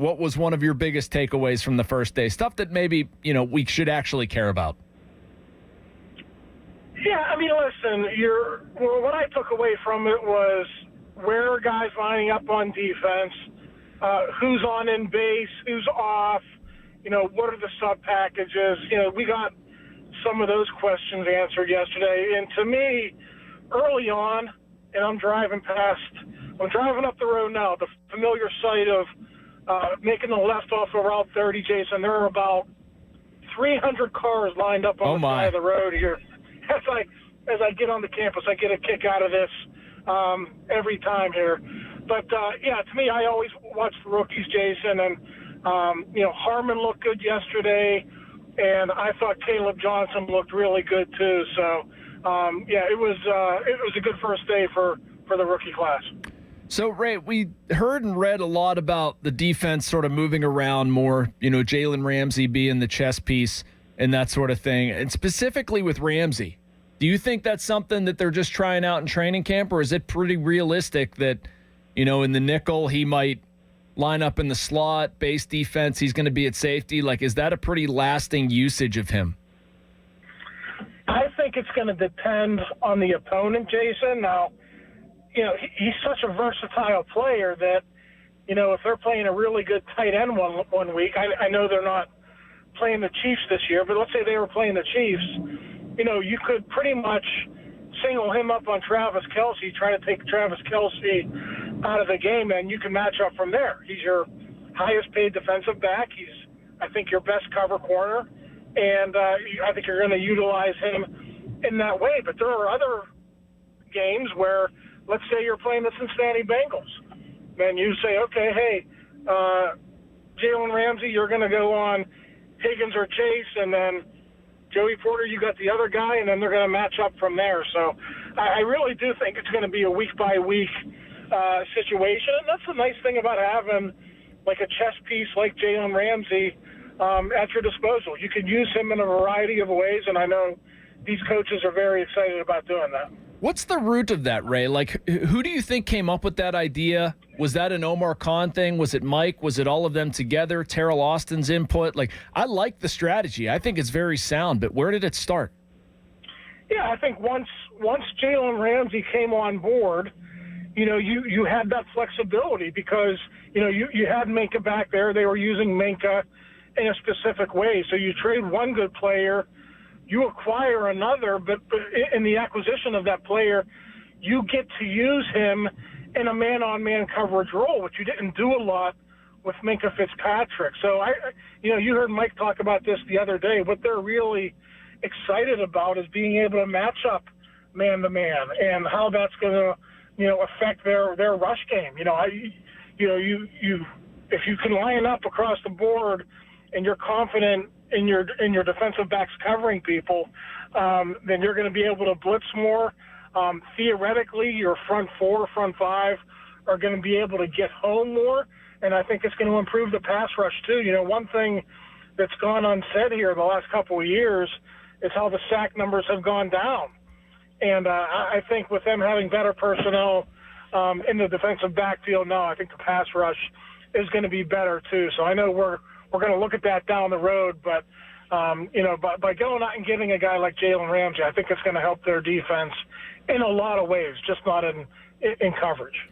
what was one of your biggest takeaways from the first day? Stuff that maybe, we should actually care about. Yeah, I mean, listen, what I took away from it was where are guys lining up on defense, who's on in base, who's off, what are the sub packages. We got some of those questions answered yesterday. And to me, early on, and I'm driving up the road now, the familiar sight of making the left off of Route 30, Jason. There are about 300 cars lined up on the side of the road here. As I get on the campus, I get a kick out of this every time here. But, to me, I always watch the rookies, Jason, and, Harmon looked good yesterday, and I thought Kaleb Johnson looked really good too. So, it was a good first day for the rookie class. So, Ray, we heard and read a lot about the defense sort of moving around more, Jalen Ramsey being the chess piece and that sort of thing. And specifically with Ramsey, do you think that's something that they're just trying out in training camp, or is it pretty realistic that, in the nickel he might line up in the slot, base defense, he's going to be at safety? Like, is that a pretty lasting usage of him? I think it's going to depend on the opponent, Jason. Now, he's such a versatile player that, if they're playing a really good tight end one week, I know they're not playing the Chiefs this year, but let's say they were playing the Chiefs, you could pretty much single him up on Travis Kelce, try to take Travis Kelce out of the game, and you can match up from there. He's your highest paid defensive back. He's, I think, your best cover corner, and I think you're going to utilize him in that way. But there are other games where, let's say you're playing the Cincinnati Bengals, then you say, okay, hey, Jalen Ramsey, you're going to go on Higgins or Chase, and then Joey Porter, you got the other guy, and then they're going to match up from there. So I really do think it's going to be a week-by-week situation, and that's the nice thing about having like a chess piece like Jalen Ramsey at your disposal. You can use him in a variety of ways, and I know these coaches are very excited about doing that. What's the root of that, Ray? Like, who do you think came up with that idea? Was that an Omar Khan thing? Was it Mike? Was it all of them together? Terrell Austin's input? Like, I like the strategy. I think it's very sound, but where did it start? Yeah, I think once Jalen Ramsey came on board, you had that flexibility because, you had Minka back there. They were using Minka in a specific way. So you trade one good player, you acquire another, but in the acquisition of that player, you get to use him in a man-on-man coverage role, which you didn't do a lot with Minka Fitzpatrick. So, you heard Mike talk about this the other day. What they're really excited about is being able to match up man-to-man and how that's going to, affect their rush game. If you can line up across the board and you're confident in your defensive backs covering people, then you're going to be able to blitz more. Theoretically, your front four, front five are going to be able to get home more, and I think it's going to improve the pass rush too. One thing that's gone unsaid here the last couple of years is how the sack numbers have gone down. And I think with them having better personnel in the defensive backfield now, I think the pass rush is going to be better too. So I know we're going to look at that down the road, but by going out and getting a guy like Jalen Ramsey, I think it's going to help their defense in a lot of ways, just not in coverage.